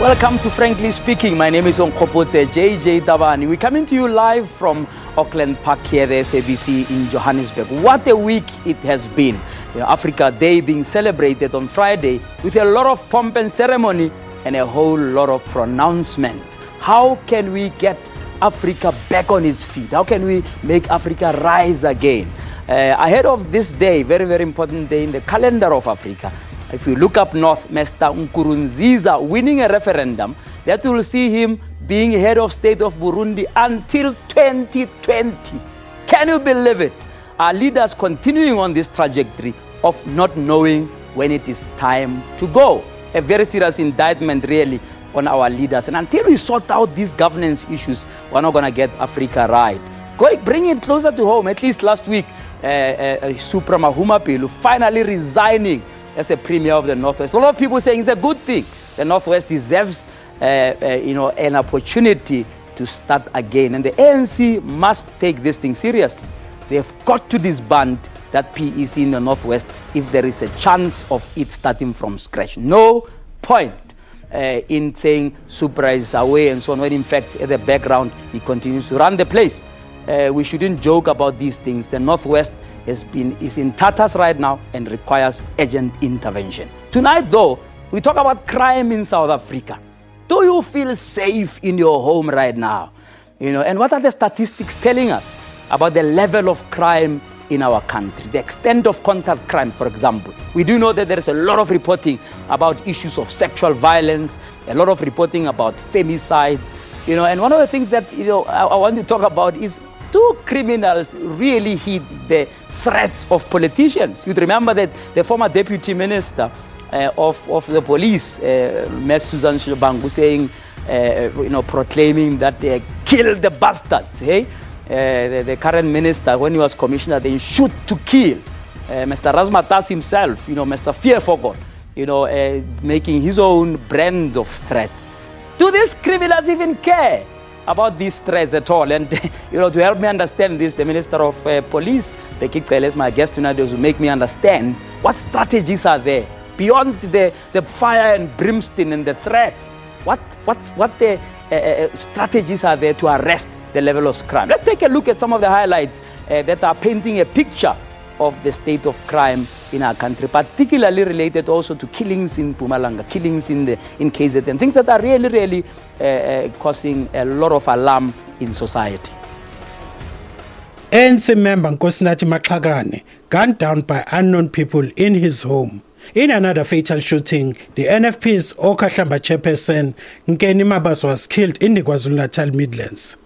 Welcome to Frankly Speaking. My name is Onkgopote JJ Tabani. We're coming to you live from Auckland Park here, the SABC in Johannesburg. What a week it has been. Africa Day being celebrated on Friday with a lot of pomp and ceremony and a whole lot of pronouncements. How can we get Africa back on its feet? How can we make Africa rise again? Ahead of this day, very, very important day in the calendar of Africa, if you look up north, Mr. Nkurunziza winning a referendum, that will see him being head of state of Burundi until 2020. Can you believe it? Our leaders continuing on this trajectory of not knowing when it is time to go. A very serious indictment really on our leaders. And until we sort out these governance issues, we're not going to get Africa right. Bring it closer to home. At least last week, Supra Mahumapelo finally resigning as a premier of the Northwest. A lot of people saying it's a good thing. The Northwest deserves an opportunity to start again. And the ANC must take this thing seriously. They've got to disband that PEC in the Northwest if there is a chance of it starting from scratch. No point in saying Supra is away and so on, when in fact, at the background, he continues to run the place. We shouldn't joke about these things. The Northwest is in tatters right now and requires urgent intervention. Tonight, though, we talk about crime in South Africa. Do you feel safe in your home right now? And what are the statistics telling us about the level of crime in our country? The extent of contact crime, for example. We do know that there is a lot of reporting about issues of sexual violence, a lot of reporting about femicides. And one of the things that I want to talk about is, do criminals really heed the threats of politicians? You'd remember that the former deputy minister of the police, Ms. Susan Shibangu, saying, proclaiming that they killed the bastards. Hey? The current minister, when he was commissioner, they shoot to kill. Mr. Razmatas himself, Mr. Fearforgot, making his own brands of threats. Do these criminals even care about these threats at all? And to help me understand this, the Minister of Police, Bheki Cele, is my guest tonight, to make me understand what strategies are there beyond the fire and brimstone and the threats. What the strategies are there to arrest the level of crime? Let's take a look at some of the highlights that are painting a picture of the state of crime in our country, particularly related also to killings in Mpumalanga, killings in KZN, and things that are really, really causing a lot of alarm in society. ANC member Nkosinathi Maxakane gunned down by unknown people in his home. In another fatal shooting, the NFP's Okahlamba chairperson Nkeni Mabas was killed in the KwaZulu-Natal Midlands.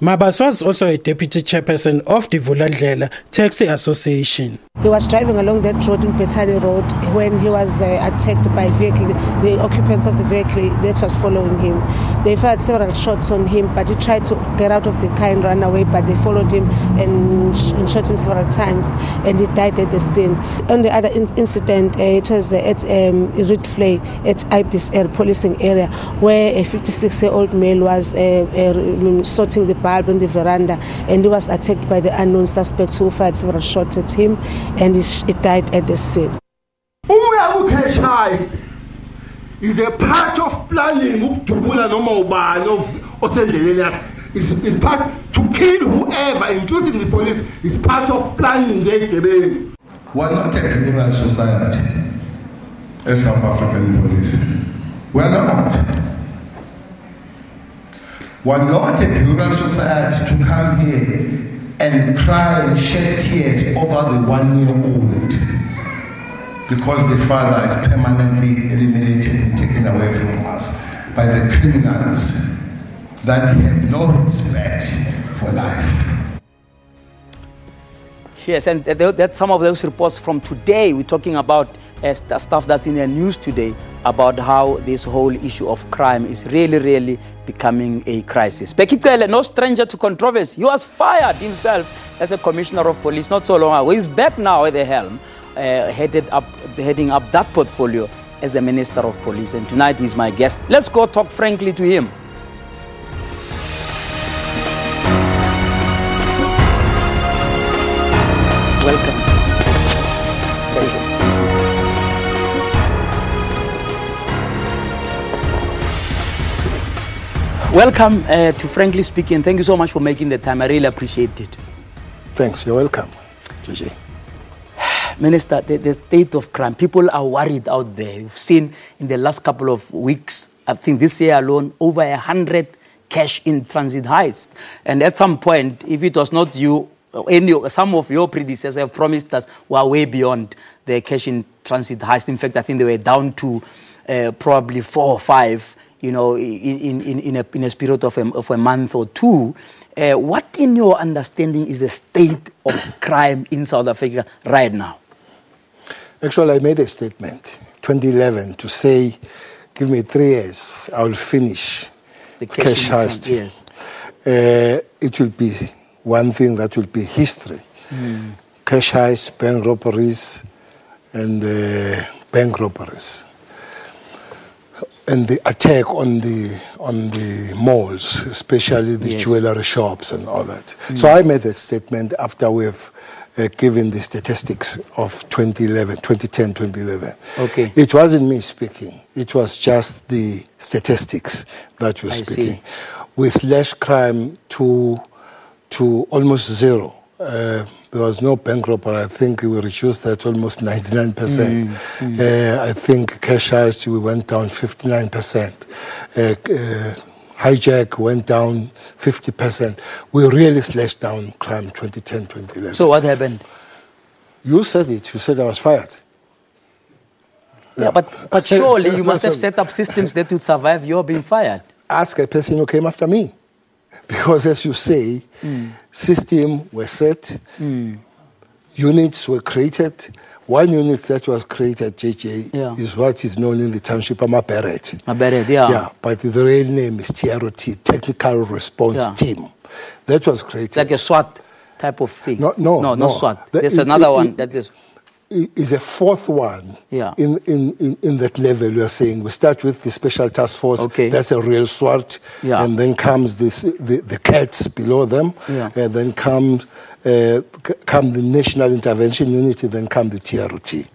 Mabas was also a deputy chairperson of the Vulandlela Taxi Association. He was driving along that road in Petani Road when he was attacked by a vehicle. The occupants of the vehicle that was following him, they fired several shots on him, but he tried to get out of the car and run away, but they followed him and shot him several times, and he died at the scene. On the other incident, it was at Reed Flay at IPSR policing area, where a 56-year-old male was sorting the bulb on the veranda, and he was attacked by the unknown suspects who fired several shots at him, and he died at the scene. Is a part of planning is part to kill whoever, including the police, is part of planning. We're not a plural society as South African police. We're not. We're not a plural society to come here and cry and shed tears over the 1-year-old because the father is permanently eliminated and taken away from us by the criminals that have no respect for life. Yes, and that's some of those reports from today. We're talking about stuff that's in the news today about how this whole issue of crime is really, really becoming a crisis. Bheki Cele, no stranger to controversy. He was fired himself as a commissioner of police not so long ago. He's back now at the helm, heading up that portfolio as the Minister of Police. And tonight he's my guest. Let's go talk frankly to him. Welcome. Thank you. Welcome to Frankly Speaking. Thank you so much for making the time. I really appreciate it. Thanks. You're welcome, JJ. Minister, the state of crime, people are worried out there. We've seen in the last couple of weeks, I think this year alone, over 100 cash in transit heists. And at some point, if it was not you, some of your predecessors have promised us were way beyond the cash in transit heist. In fact, I think they were down to probably 4 or 5, in a spirit of a month or two. What, in your understanding, is the state of crime in South Africa right now? Actually, I made a statement 2011 to say, give me 3 years, I will finish the cash heist. Yes. It will be one thing that will be history. Cash heist, bank robberies, and bank robberies. And the attack on the malls, especially the jewelry shops and all that. So I made that statement after we've given the statistics of 2010, 2011. Okay. It wasn't me speaking. It was just the statistics that were speaking. We slashed crime to almost zero. There was no bank robbery. I think we reduced that almost 99%. I think cash heist, we went down 59%. Hijack went down 50%. We really slashed down crime 2010, 2011. So what happened? You said it. You said I was fired. Yeah, but surely you must have set up systems that would survive your being fired. Ask a person who came after me. Because as you say, systems were set, units were created. One unit that was created, JJ, is what is known in the township as Maberet. Maberet, yeah. Yeah, but the real name is TRT, Technical Response Team. That was created. Like a SWAT type of thing. No, not SWAT. There's another one that is... Is a fourth one in that level we are saying. We start with the Special Task Force, that's a real SWAT, and then comes the CATs below them, and then come the National Intervention Unit, then come the TRT.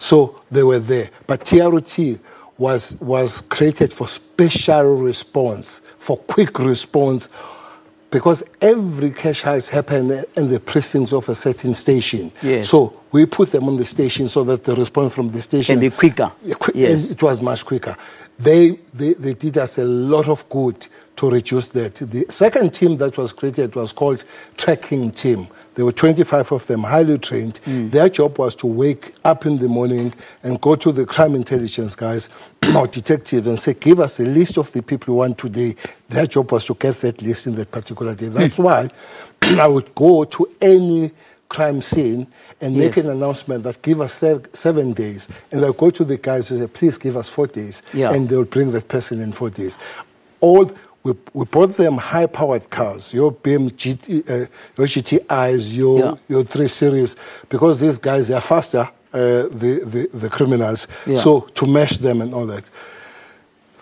So they were there. But TRT was created for special response, for quick response, because every cash heist happened in the precincts of a certain station. Yes. So we put them on the station so that the response from the station can be quicker. Yes. It was much quicker. They did us a lot of good to reduce that. The second team that was created was called Tracking Team. There were 25 of them, highly trained. Their job was to wake up in the morning and go to the crime intelligence guys or detectives and say, give us a list of the people we want today. Their job was to get that list in that particular day. That's why I would go to any crime scene and make an announcement that give us 7 days. And I'll go to the guys and say, please give us 4 days. And they'll bring that person in 4 days. We brought them high-powered cars, your BM your GTIs, your 3 Series, because these guys are faster, the criminals, so to mesh them and all that.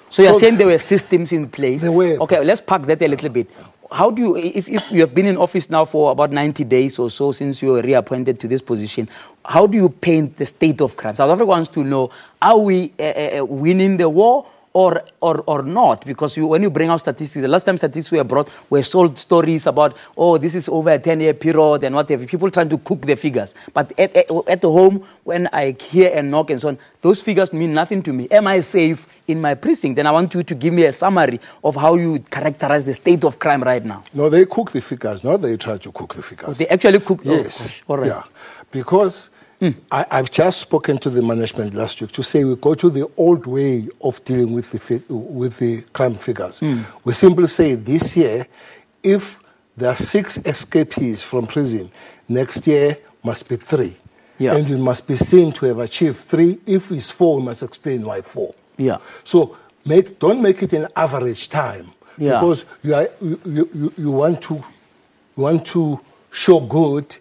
So you're saying there were systems in place? There were. Okay, let's park that a little bit. How do you, if you have been in office now for about 90 days or so since you were reappointed to this position, how do you paint the state of crime? South Africa wants to know, are we winning the war or not? Because when you bring out statistics, the last time statistics were brought were sold stories about, oh, this is over a 10-year period and whatever. People trying to cook the figures. But at the home, when I hear and knock and so on, those figures mean nothing to me. Am I safe in my precinct? Then I want you to give me a summary of how you characterize the state of crime right now. No, they cook the figures, not they try to cook the figures. Oh, they actually cook? Yes. Oh, all right. Yeah. Because I've just spoken to the management last week to say we go to the old way of dealing with the crime figures. We simply say this year, if there are 6 escapees from prison, next year must be 3. And you must be seen to have achieved 3. If it's 4, we must explain why 4. So don't make it an average time, because you want to show good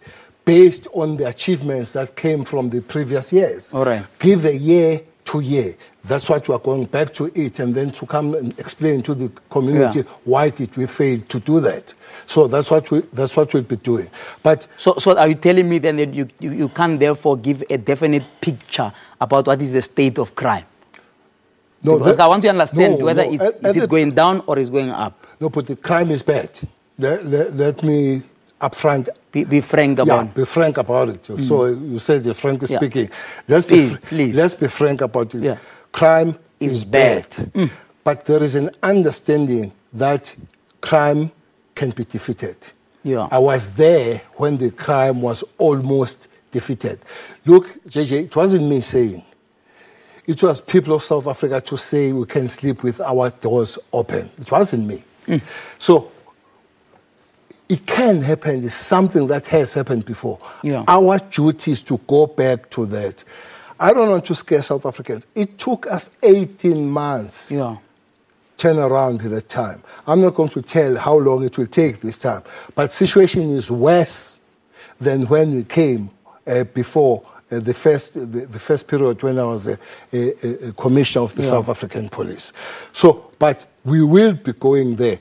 based on the achievements that came from the previous years. All right. Give a year to year. That's what we are going back to it, and then to come and explain to the community why did we fail to do that. So that's what we'll be doing. But so are you telling me then that you can't therefore give a definite picture about what is the state of crime? No, because I want to understand whether is it going down or is going up. No, but the crime is bad. Let me upfront. Be frank about it. Be frank about it. So you said the frankly speaking. Let's be frank about it. Yeah. Crime is bad. But there is an understanding that crime can be defeated. Yeah. I was there when the crime was almost defeated. Look, JJ, it wasn't me saying. It was people of South Africa to say we can sleep with our doors open. It wasn't me. So it can happen. It's something that has happened before. Yeah. Our duty is to go back to that. I don't want to scare South Africans. It took us 18 months. Yeah. Turn around at that time. I'm not going to tell how long it will take this time, but situation is worse than when we came before the first period when I was a commissioner of the South African Police. So, but we will be going there.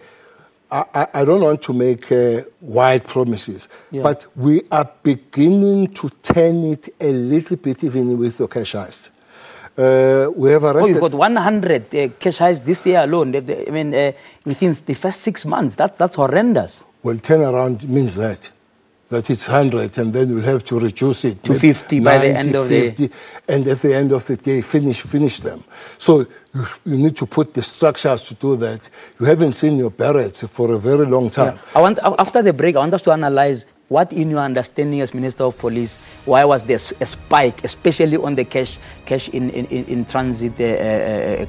I don't want to make wide promises, but we are beginning to turn it a little bit even with the cash heist. We have arrested... you've got 100 cash heists this year alone. I mean, within the first 6 months. That's horrendous. Well, turnaround means that it's 100, and then we'll have to reduce it to 50 by the end of 50, and at the end of the day, finish them. So you need to put the structures to do that. You haven't seen your barracks for a very long time. Yeah. After the break, I want us to analyze what, in your understanding as Minister of Police, why was there a spike, especially on the cash in transit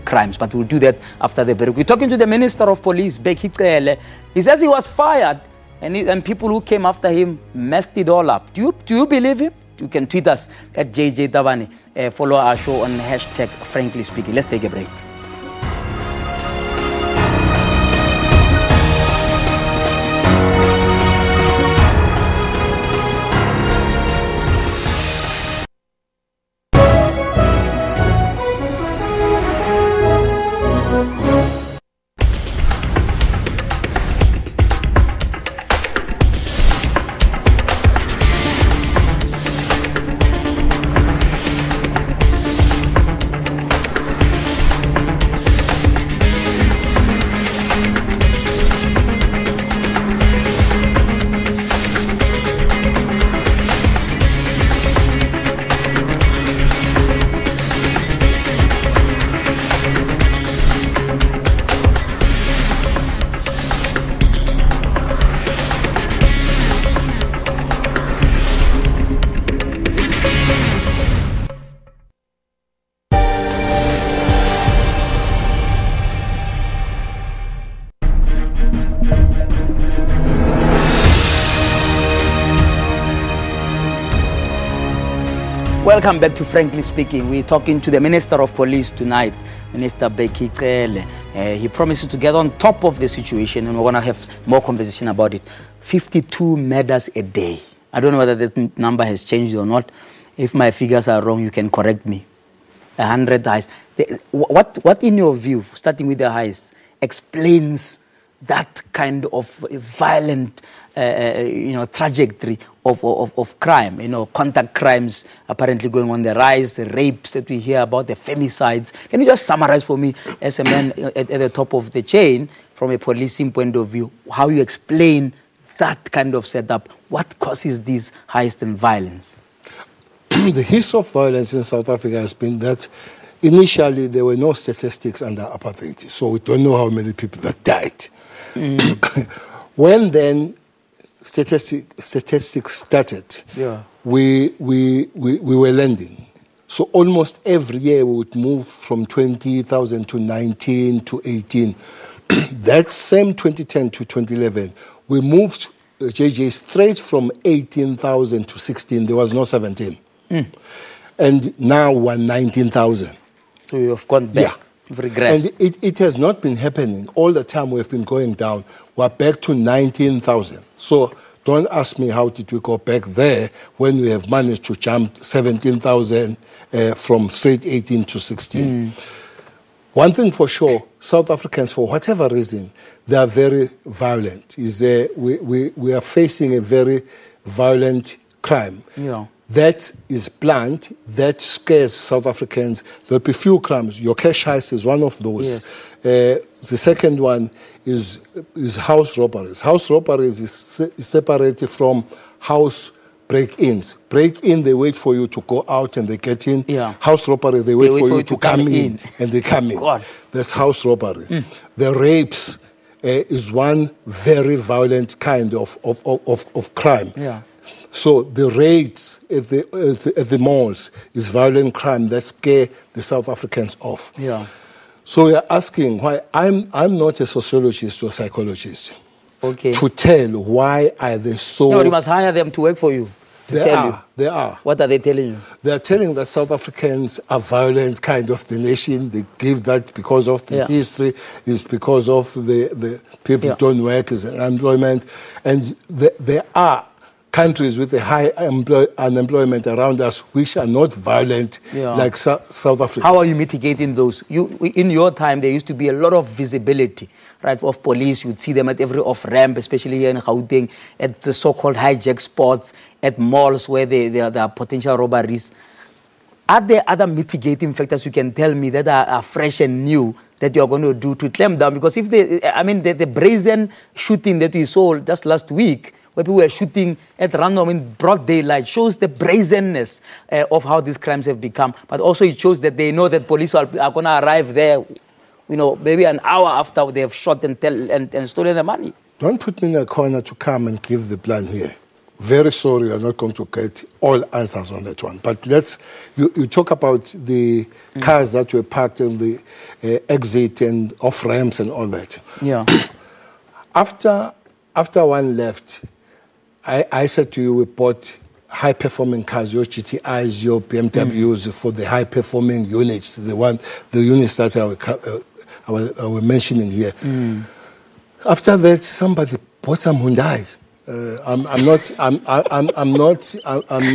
crimes? But we'll do that after the break. We're talking to the Minister of Police, Bheki Cele. He says he was fired, and people who came after him messed it all up. Do you believe him? You can tweet us at JJ Tabane. Follow our show on hashtag Frankly Speaking. Let's take a break. Welcome back to Frankly Speaking. We're talking to the Minister of Police tonight, Minister Bheki Cele. He promises to get on top of the situation, and we're going to have more conversation about it. 52 murders a day. I don't know whether that number has changed or not. If my figures are wrong, you can correct me. 100 heists. What in your view, starting with the heists, explains that kind of violent trajectory of crime, contact crimes apparently going on the rise, the rapes that we hear about, the femicides. Can you just summarize for me, as a man at the top of the chain, from a policing point of view, how you explain that kind of setup? What causes these heists and violence? The history of violence in South Africa has been that initially there were no statistics under apartheid, so we don't know how many people that died. When then statistics started, we were lending. So almost every year we would move from 20,000 to 19 to 18. That same 2010 to 2011, we moved, JJ, straight from 18,000 to 16. There was no 17. And now we're 19,000. So you have gone back. Yeah. Regressed. And it has not been happening. All the time we've been going down. We're back to 19,000. So don't ask me how did we go back there when we have managed to jump 17,000 from straight 18 to 16. One thing for sure, South Africans, for whatever reason, they are very violent. We are facing a very violent crime. that is planned, that scares South Africans. There'll be few crimes. Your cash heist is one of those. Yes. The second one is house robberies. House robberies is separated from house break-ins. Break-in, they wait for you to go out and they get in. Yeah. House robbery, they wait for you to come in and they come in. God. That's house robbery. The rapes is one very violent kind of crime. Yeah. So the raids at the malls is violent crime that scare the South Africans off. Yeah. So we are asking why. I'm not a sociologist or psychologist. Okay. To tell why are they so... No, you must hire them to work for you. They are. What are they telling you? They are telling that South Africans are violent kind of the nation. They give that because of the history, is because of the people don't work, is unemployment. And there are countries with a high unemployment around us which are not violent like South Africa. How are you mitigating those? In your time, there used to be a lot of visibility, right, of police. You'd see them at every off-ramp, especially here in Gauteng, at the so-called hijack spots, at malls where there are potential robberies. Are there other mitigating factors you can tell me that are fresh and new that you're going to do to clamp down? Because if the brazen shooting that we saw just last week, where people were shooting at random in broad daylight, shows the brazenness of how these crimes have become. But also it shows that they know that police are going to arrive there, maybe an hour after they have shot and stolen the money. Don't put me in a corner to come and give the plan here. Very sorry, you're not going to get all answers on that one. But you talk about the cars that were parked in the exit and off ramps and all that. Yeah. After one left, I said to you, we bought high-performing cars, your GTIs, your BMWs for the high-performing units, the units that I was mentioning here. After that, somebody bought some Hyundais. I'm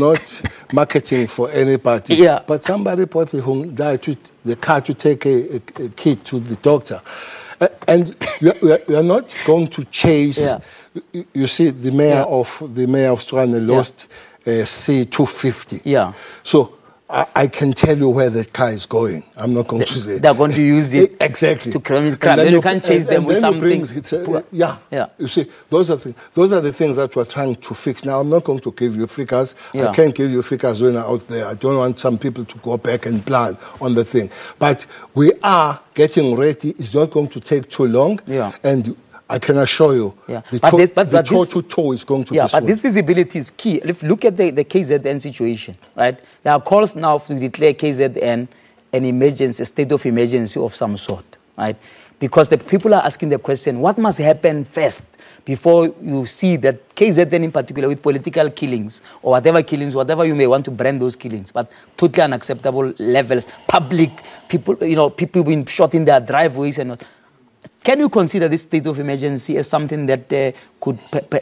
not marketing for any party. Yeah. But somebody bought the Hyundai, the car to take a kid to the doctor. And we are not going to chase. Yeah. You see, the mayor of Tshwane lost C250. Yeah. So I can tell you where the car is going. I'm not going to say. They're going to use it exactly to commit crime. Then you can't chase them with something. Yeah. You see, those are the things that we're trying to fix. Now, I'm not going to give you figures. Yeah. I can't give you figures when I'm out there. I don't want some people to go back and plan on the thing. But we are getting ready. It's not going to take too long. Yeah. And I can assure you, the toe-to-toe is going to be soon. But this visibility is key. If you look at the KZN situation, right? There are calls now to declare KZN an emergency, a state of emergency of some sort, right? Because the people are asking the question, what must happen first before you see that KZN in particular with political killings or whatever you may want to brand those killings, but totally unacceptable levels, public, people being shot in their driveways and not. Can you consider this state of emergency as something that could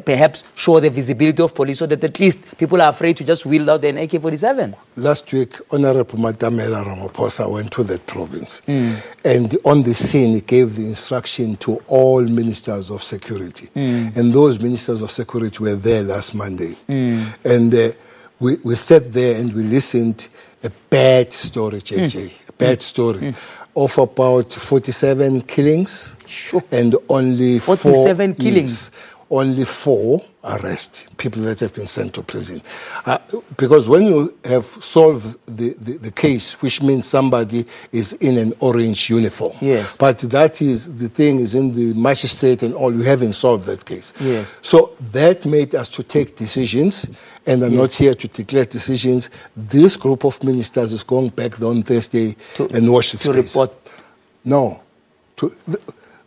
perhaps show the visibility of police so that at least people are afraid to just wield out an AK-47? Last week, Honorable Matamela Ramaphosa went to that province. And on the scene, he gave the instruction to all ministers of security. And those ministers of security were there last Monday. And we sat there and we listened a bad story, JJ, a bad story. Of about 47 killings and only 47 killings. Only 4 arrests, people that have been sent to prison. Because when you have solved the case, which means somebody is in an orange uniform. Yes. But that is, the thing is in the magistrate and all, you haven't solved that case. Yes. So that made us to take decisions, and I'm not here to declare decisions. This group of ministers is going back on Thursday and watch the space. To report? No.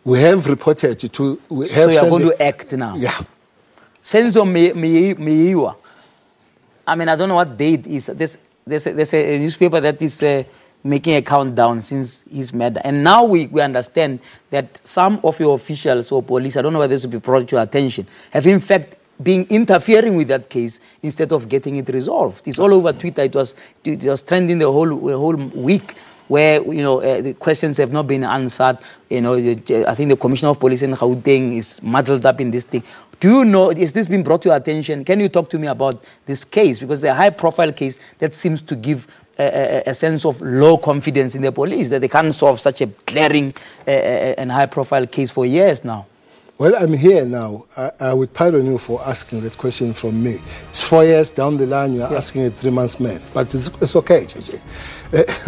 We have reported to... So you are going to act now? Yeah. Senzo Meiwa. I mean, I don't know what date is. There's a newspaper that is making a countdown since his murder. And now we understand that some of your officials or police, I don't know whether this will be brought to your attention, have in fact been interfering with that case instead of getting it resolved. It's all over Twitter. It was trending the whole week. where, you know, the questions have not been answered. You know, I think the Commissioner of Police in Gauteng is muddled up in this thing. Do you know, is this been brought to your attention? Can you talk to me about this case? Because it's a high-profile case that seems to give a sense of low confidence in the police, that they can't solve such a glaring and high-profile case for years now. Well, I'm here now. I would pardon you for asking that question from me. It's 4 years down the line, you're asking a 3 months man. But it's okay, JJ.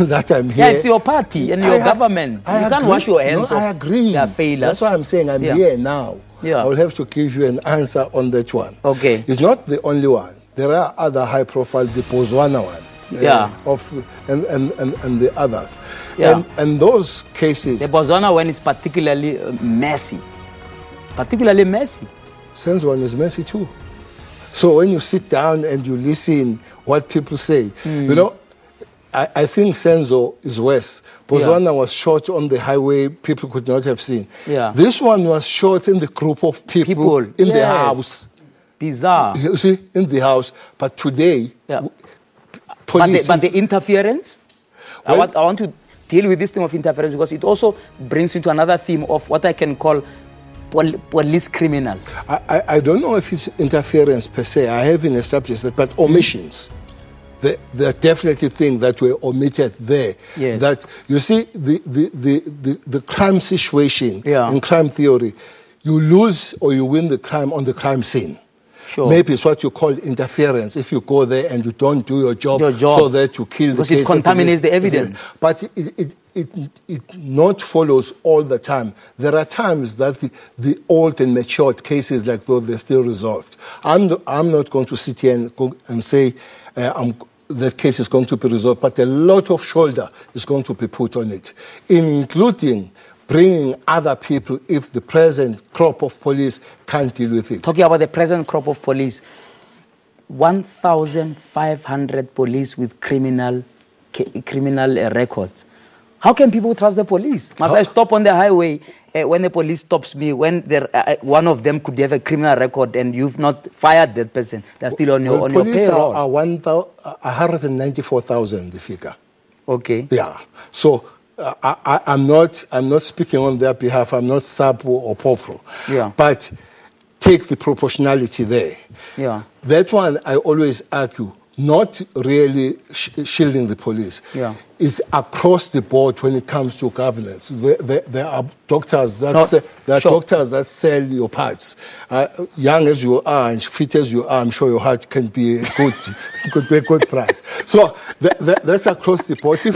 That I'm here. Yeah, it's your party and your government. You can't wash your hands off. I agree. Their failures. That's why I'm saying I'm here now. Yeah. I will have to give you an answer on that one. Okay. It's not the only one. There are other high-profile, the Botswana one. And the others. Yeah. And those cases... The Botswana one is particularly messy. Particularly messy. Senzo one is messy too. So when you sit down and you listen what people say, you know, I think Senzo is worse. Botswana was shot on the highway, people could not have seen. Yeah. This one was shot in the group of people in the house. Bizarre. You see, in the house. But today, police... But the interference, well, I want to deal with this thing of interference because it also brings me to another theme of what I can call police criminals. I don't know if it's interference per se. I haven't established that, but omissions. There are definitely things that were omitted there. Yes. That you see the crime situation in crime theory, you lose or you win the crime on the crime scene. Sure. Maybe it's what you call interference. If you go there and you don't do your job so that you kill the case. Because it contaminates the evidence. But it not follows all the time. There are times that the old and matured cases like those, they're still resolved. I'm not going to sit here and say that case is going to be resolved, but a lot of shoulder is going to be put on it, including bringing other people if the present crop of police can't deal with it. Talking about the present crop of police, 1,500 police with criminal records. How can people trust the police? Must I stop on the highway when the police stops me, when one of them could have a criminal record and you've not fired that person? They're still on your payroll. Police are 194,000, the figure. Okay. Yeah. So I'm not speaking on their behalf. I'm not SAPO or POPRO. Yeah. But take the proportionality there. Yeah. That one I always argue, not really shielding the police. Yeah. It's across the board when it comes to governance. There are doctors that doctors that sell your parts. Young as you are and fit as you are, I'm sure your heart can be could be a good price. So that's across the board. I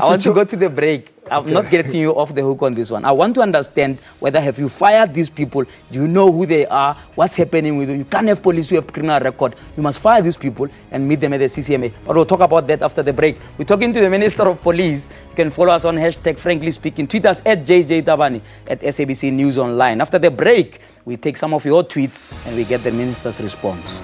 want to go to the break. I'm not getting you off the hook on this one. I want to understand whether have you fired these people? Do you know who they are? What's happening with you? You can't have police who have criminal record. You must fire these people and meet them at the CCMA. But we'll talk about that after the break. We're talking to the Minister of Police. You can follow us on hashtag Frankly Speaking. Tweet us at JJ Tabani at SABC News Online. After the break, we take some of your tweets and we get the Minister's response.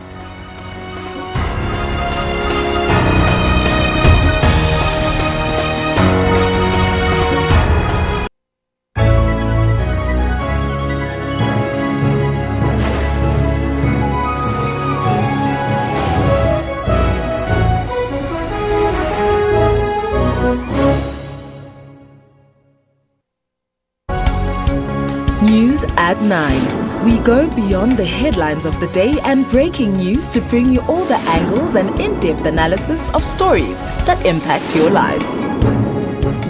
News at 9. We go beyond the headlines of the day and breaking news to bring you all the angles and in-depth analysis of stories that impact your life.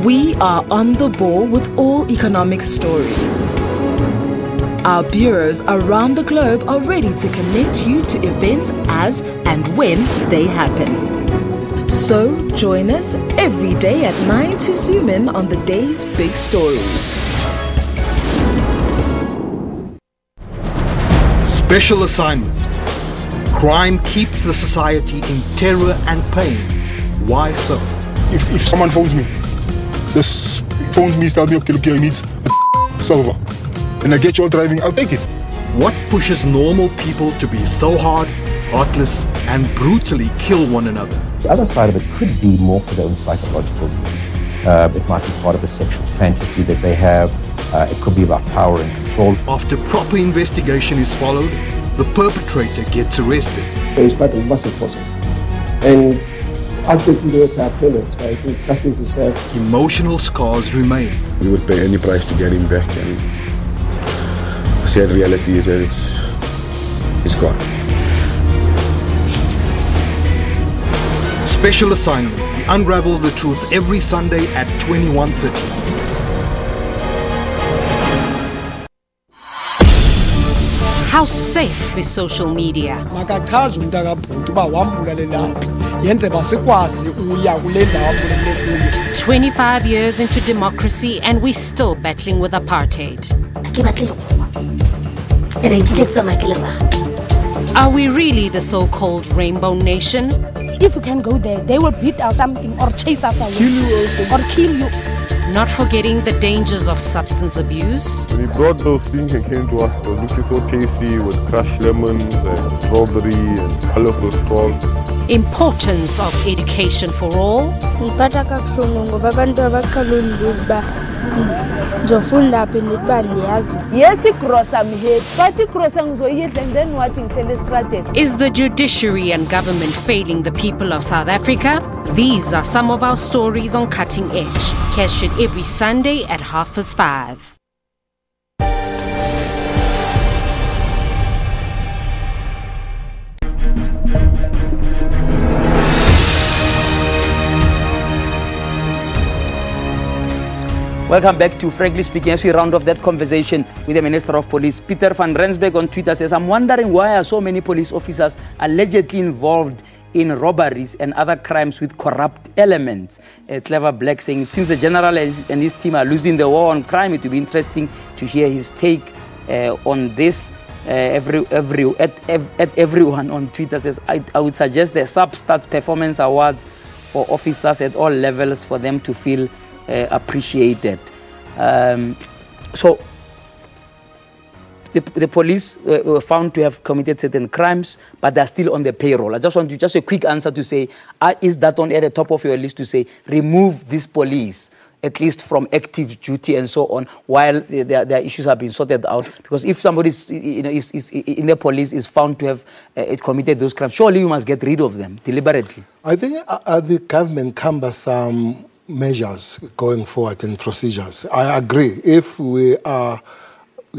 We are on the ball with all economic stories. Our bureaus around the globe are ready to connect you to events as and when they happen. So join us every day at 9 to zoom in on the day's big stories. Special assignment. Crime keeps the society in terror and pain. Why so? If someone phones me, tells me, okay, look, he needs a silver, and I get you driving, I'll take it. What pushes normal people to be so hard, heartless, and brutally kill one another? The other side of it could be more for their own psychological need. It might be part of a sexual fantasy that they have. It could be about power and control. After proper investigation is followed, the perpetrator gets arrested. It's part of the busing process. And taking the appellate, so I think justice is served. Emotional scars remain. We would pay any price to get him back, and the sad reality is that it's gone. Special assignment. We unravel the truth every Sunday at 21:30. How safe is social media? 25 years into democracy and we're still battling with apartheid. Are we really the so-called rainbow nation? If you can go there, they will beat us something or chase us away or kill you. Not forgetting the dangers of substance abuse. When he brought those things and came to us, it was looking so tasty with crushed lemons and strawberry and colorful straws. Importance of education for all. Is the judiciary and government failing the people of South Africa? These are some of our stories on Cutting Edge. Catch it every Sunday at 5:30. Welcome back to Frankly Speaking. As we round off that conversation with the Minister of Police, Peter van Rensburg on Twitter says, I'm wondering why are so many police officers allegedly involved in robberies and other crimes with corrupt elements. Clever Black saying, it seems the general and his team are losing the war on crime. It will be interesting to hear his take on this. Everyone on Twitter says, I would suggest the Substats Performance Awards for officers at all levels for them to feel appreciated. So the police were found to have committed certain crimes, but they're still on the payroll. I just want just a quick answer to say, is that at the top of your list to say, remove this police, at least from active duty and so on, while their issues are being sorted out? Because if somebody is in the police is found to have committed those crimes, surely you must get rid of them deliberately. I think the government cumbersome measures going forward and procedures. I agree. If we are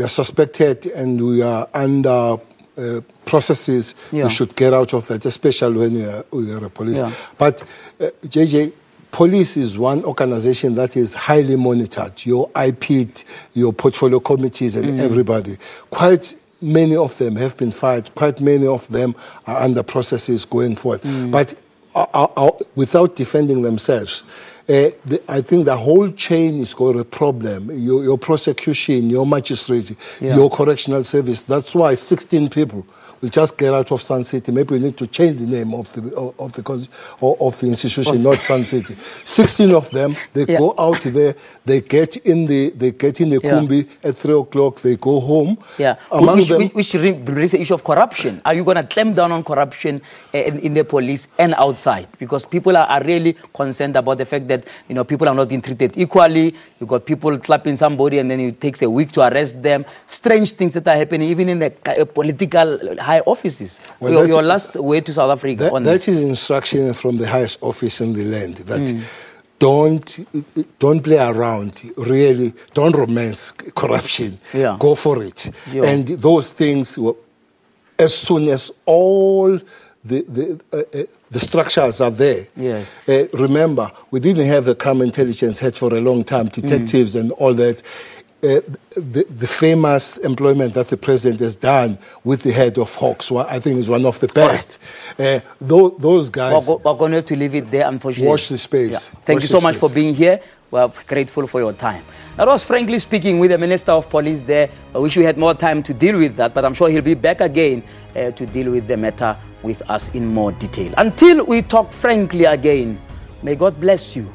suspected and we are under processes, we should get out of that, especially when we are a police. Yeah. But JJ, police is one organization that is highly monitored. Your IP'd, your portfolio committees and everybody. Quite many of them have been fired. Quite many of them are under processes going forward. But without defending themselves, I think the whole chain is got a problem. Your prosecution, your magistrate, your correctional service. That's why 16 people will just get out of Sun City. Maybe we need to change the name of the institution, not Sun City. 16 of them, they go out there, they get in the Kumbi at 3 o'clock, they go home. Yeah. Which brings the issue of corruption. Are you going to clamp down on corruption in the police and outside? Because people are really concerned about the fact that people are not being treated equally. You got people clapping somebody and then it takes a week to arrest them. Strange things that are happening even in the political high offices. Well, your last way to South Africa. That is instruction from the highest office in the land that don't play around. Really, don't romance corruption. Yeah. Go for it. Yeah. And those things, as soon as all the structures are there. Yes. Remember, we didn't have a crime intelligence head for a long time, detectives and all that. The famous employment that the president has done with the head of Hawks, I think is one of the best. Those guys... We're going to have to leave it there, unfortunately. Watch the space. Yeah. Thank you so much for being here. We're grateful for your time. That was Frankly Speaking with the Minister of Police there. I wish we had more time to deal with that, but I'm sure he'll be back again to deal with the matter with us in more detail. Until we talk frankly again, may God bless you.